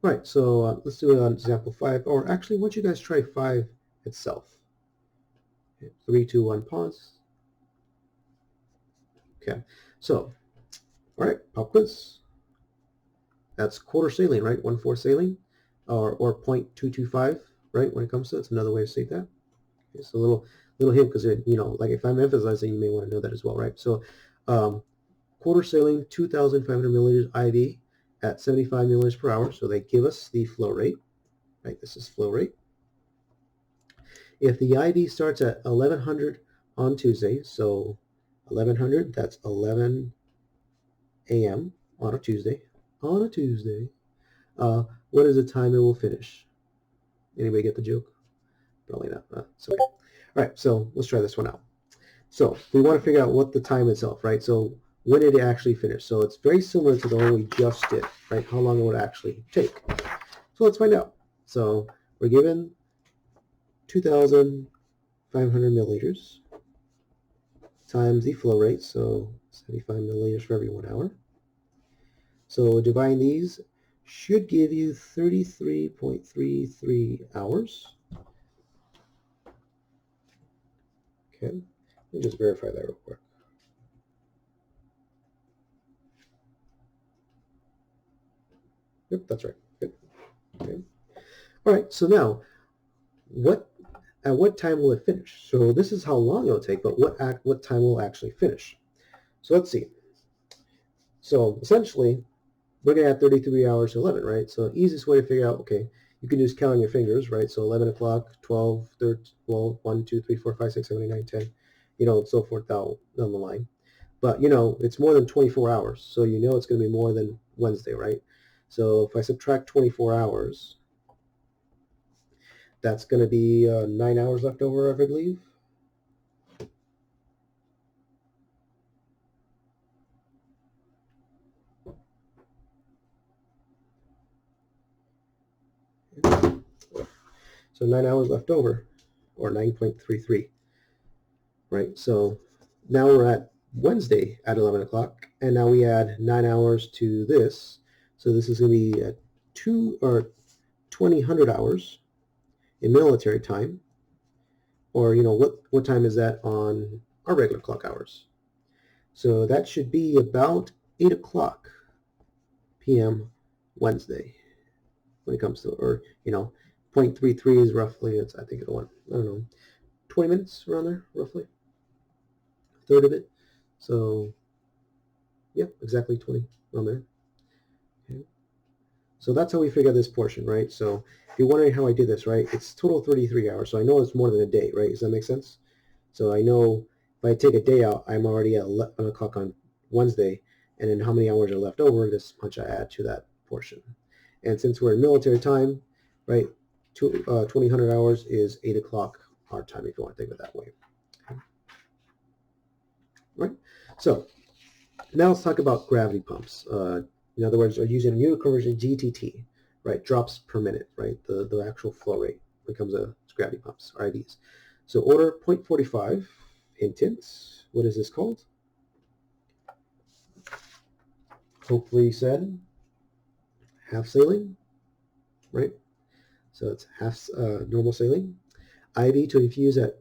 All right, so let's do it on example 5, or actually, why don't you guys try 5 itself? Okay, 3, 2, 1, pause. Okay, so, all right, pop quiz. That's quarter saline, right? 1/4 saline, or 0.225, right? When it comes to it, it's another way to say that. Okay, so a little hint, because like if I'm emphasizing, you may want to know that as well, right? So, quarter saline, 2,500 milliliters IV at 75 milliliters per hour. So they give us the flow rate, right? This is flow rate. If the IV starts at 1100 on Tuesday, so 1100, that's 11 a.m. on a Tuesday. On a Tuesday, what is the time it will finish? Anybody get the joke? Probably not. It's okay. All right, so let's try this one out. So we want to figure out what the time itself, right? So when did it actually finish? So it's very similar to the one we just did, right? How long it would actually take. So let's find out. So we're given 2,500 milliliters times the flow rate, so 75 milliliters for every 1 hour. So dividing these should give you 33.33 hours. Okay, let me just verify that real quick. Yep, that's right. Good. Okay. All right, so now at what time will it finish? So this is how long it'll take, but what time will it actually finish? So let's see. So essentially, we're going to add 33 hours to 11, right? So easiest way to figure out, okay, you can just count on your fingers, right? So 11 o'clock, 12, 13, 12, 1, 2, 3, 4, 5, 6, 7, 8, 9, 10, and so forth down the line. But, it's more than 24 hours. So it's going to be more than Wednesday, right? So if I subtract 24 hours, that's going to be 9 hours left over, I believe. So 9 hours left over, or 9.33, right? So now we're at Wednesday at 11 o'clock, and now we add 9 hours to this. So this is going to be 2,000 hours in military time, or what time is that on our regular clock hours? So that should be about 8 o'clock p.m. Wednesday when it comes to, or 0.33 is roughly, I think I don't know, 20 minutes around there, roughly, a third of it. So, yep, exactly 20 around there. Okay. So that's how we figure out this portion, right? So if you're wondering how I did this, right, it's total 33 hours. So I know it's more than a day, right? Does that make sense? So I know if I take a day out, I'm already at 11 o'clock on Wednesday, and then how many hours are left over, this much I add to that portion. And since we're in military time, right, 2,000 hours is 8 o'clock our time, if you want to think of it that way. Okay. Right? So now let's talk about gravity pumps. In other words, are using a unit conversion GTT, right? Drops per minute, right? The actual flow rate becomes gravity pumps, or IVs. So order 0.45, hint, hint. What is this called? Hopefully said half saline, right? So it's half normal saline. IV to infuse at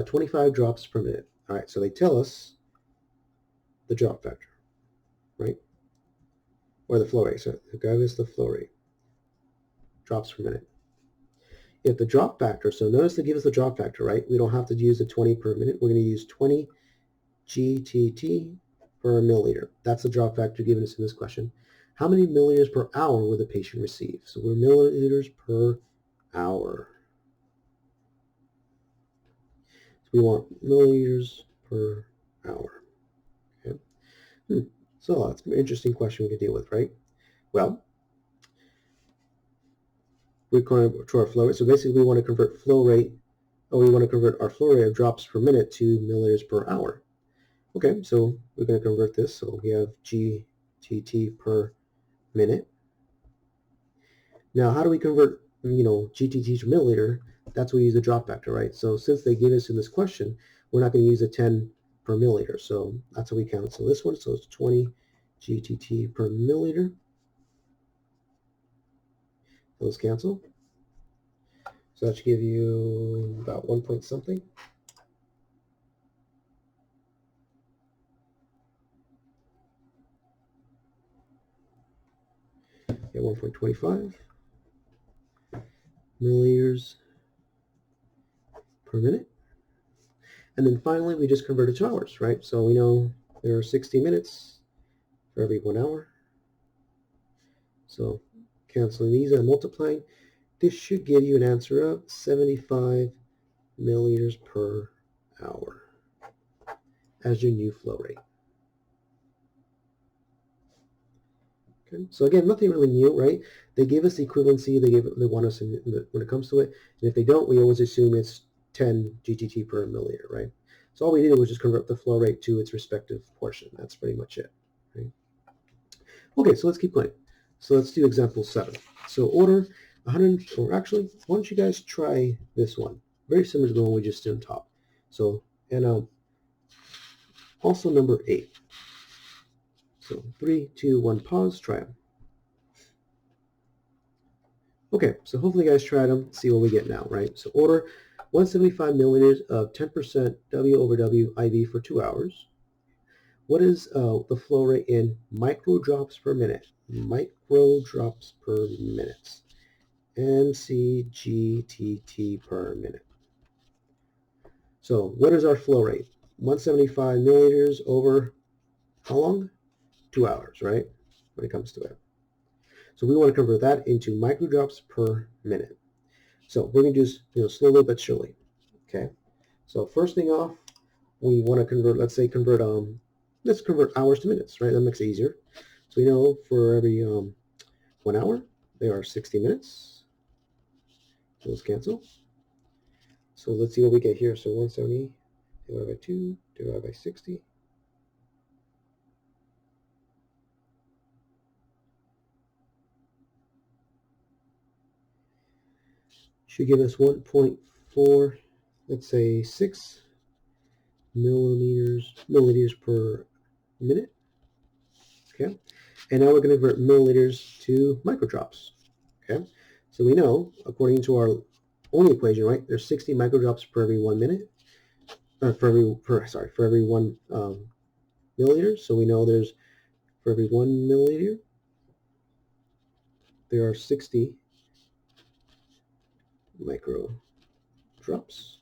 25 drops per minute. All right, so they tell us the drop factor, right? Or the flow rate. So they give us the flow rate, drops per minute. If the drop factor, so notice they give us the drop factor, right? We don't have to use the 20 per minute. We're going to use 20 GTT per milliliter. That's the drop factor given us in this question. How many milliliters per hour will the patient receive? So we're milliliters per hour. So we want milliliters per hour. Okay. So that's an interesting question we could deal with, right? Well, we're going to our flow rate. So basically we want to convert flow rate, we want to convert our flow rate of drops per minute to milliliters per hour. Okay, so we're going to convert this. So we have GTT per minute. Now, how do we convert, GTT to milliliter? That's where we use the drop factor, right? So since they gave us in this question, we're not going to use a 10 per milliliter. So that's how we cancel this one. So it's 20 GTT per milliliter. Those cancel. So that should give you about 1 point something. Yeah, 1.25 milliliters per minute. And then finally, we just convert it to hours, right? So we know there are 60 minutes for every 1 hour. So canceling these and multiplying, this should give you an answer of 75 milliliters per hour as your new flow rate. Okay. So again, nothing really new, right? They gave us the equivalency. They want us when it comes to it. And if they don't, we always assume it's 10 GTT per milliliter, right? So all we did was just convert the flow rate to its respective portion. That's pretty much it. Right? Okay, so let's keep going. So let's do example 7. So order 100, or actually, why don't you guys try this one? Very similar to the one we just did on top. So, and also number 8. So 3, 2, 1, pause, try them. Okay, so hopefully you guys tried them, see what we get now, right? So order 175 milliliters of 10% W over W IV for 2 hours. What is the flow rate in microdrops per minute? Microdrops per minute. MCGTT per minute. So what is our flow rate? 175 milliliters over how long? 2 hours, right? When it comes to it. So we want to convert that into microdrops per minute. So we're going to do slowly but surely. Okay. So first thing off, we want to convert. Let's convert hours to minutes, right? That makes it easier. So we know for every 1 hour there are 60 minutes. Those cancel. So let's see what we get here. So 170 divided by 2 divided by 60. Should give us 1.4, let's say 6 milliliters per minute. Okay. And now we're going to convert milliliters to microdrops. Okay. So we know, according to our only equation, right, there's 60 microdrops per every 1 minute, for every 1 milliliter. So we know there's, for every 1 milliliter, there are 60 microdrops.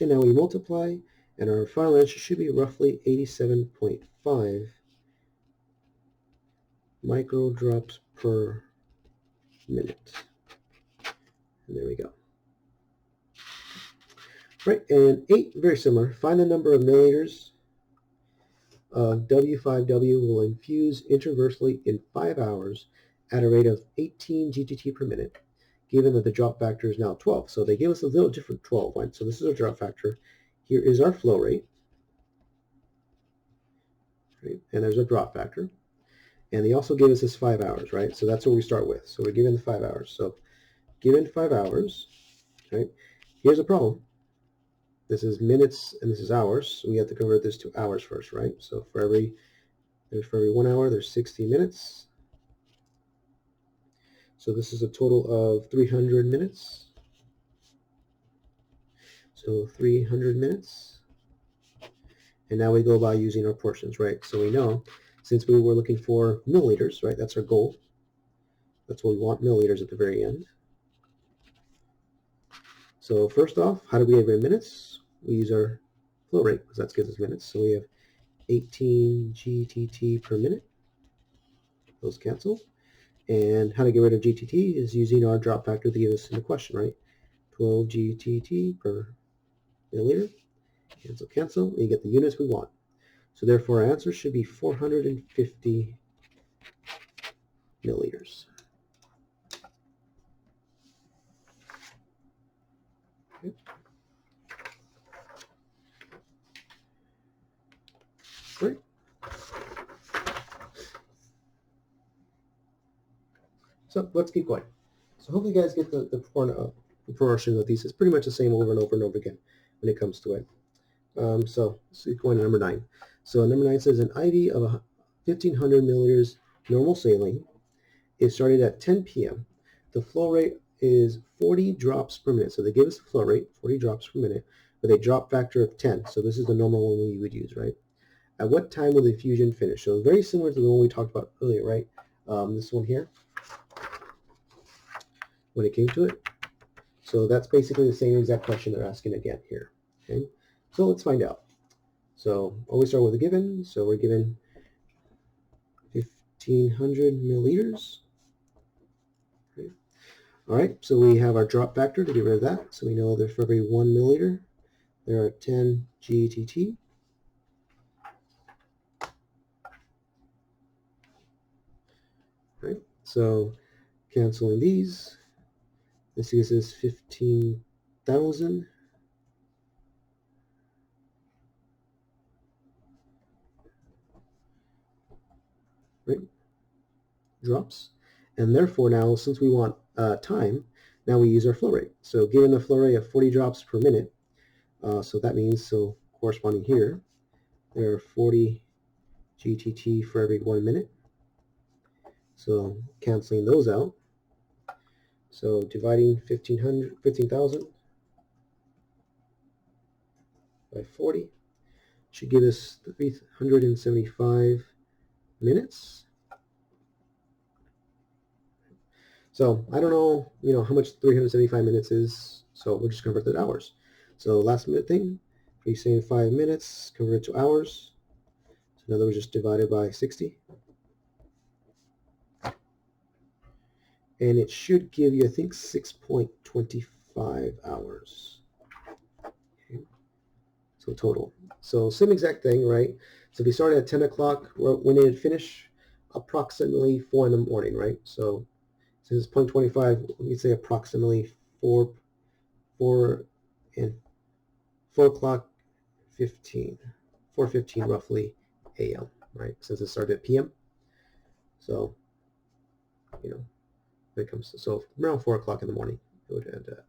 And now we multiply, and our final answer should be roughly 87.5 microdrops per minute. And there we go. Right, and 8, very similar. Find the number of milliliters of W5W will infuse intraversely in 5 hours at a rate of 18 GTT per minute, given that the drop factor is now 12. So they gave us a little different 12, right? So this is our drop factor. Here is our flow rate. Right? And there's a drop factor. And they also gave us this 5 hours, right? So that's what we start with. So we're given the 5 hours. So given 5 hours, right? Here's a problem. This is minutes and this is hours. So we have to convert this to hours first, right? So for every 1 hour, there's 60 minutes. So this is a total of 300 minutes. So 300 minutes. And now we go by using our portions, right? So we know, since we were looking for milliliters, right? That's our goal. That's what we want, milliliters at the very end. So first off, how do we have our minutes? We use our flow rate, because that gives us minutes. So we have 18 GTT per minute. Those cancel. And how to get rid of GTT is using our drop factor to give us in the question, right? 12 GTT per milliliter. Cancel, cancel, and you get the units we want. So therefore our answer should be 450 milliliters. Okay. Great. So let's keep going. So hopefully you guys get the proportion of these. It's pretty much the same over and over and over again when it comes to it. So let's keep going to number 9. So number 9 says an IV of 1,500 milliliters normal saline it started at 10 p.m. The flow rate is 40 drops per minute. So they give us the flow rate, 40 drops per minute, with a drop factor of 10. So this is the normal one we would use, right? At what time will the infusion finish? So very similar to the one we talked about earlier, right? This one here, when it came to it. So that's basically the same exact question they're asking again here. Okay, so let's find out. So always start with a given. So we're given 1,500 milliliters. Okay. All right, so we have our drop factor to get rid of that. So we know that for every 1 milliliter, there are 10 GTT. Right, so canceling these, this gives us 15,000. Right, drops. And therefore now, since we want time, now we use our flow rate. So given the flow rate of 40 drops per minute, so that means, so corresponding here, there are 40 GTT for every 1 minute. So canceling those out. So dividing 15,000 by 40 should give us 375 minutes. So I don't know, how much 375 minutes is, so we'll just convert that to hours. So last minute thing, if we say 5 minutes, convert it to hours. So in other words, just divided by 60. And it should give you, I think, 6.25 hours. Okay. So total. So same exact thing, right? So if we started at 10 o'clock, when it would finish, approximately 4 in the morning, right? So since it's 0.25, we say approximately 4 and 4 o'clock 15, 4:15 roughly a.m., right? Since it started at p.m. So, when it comes to, so around 4 o'clock in the morning, it would end at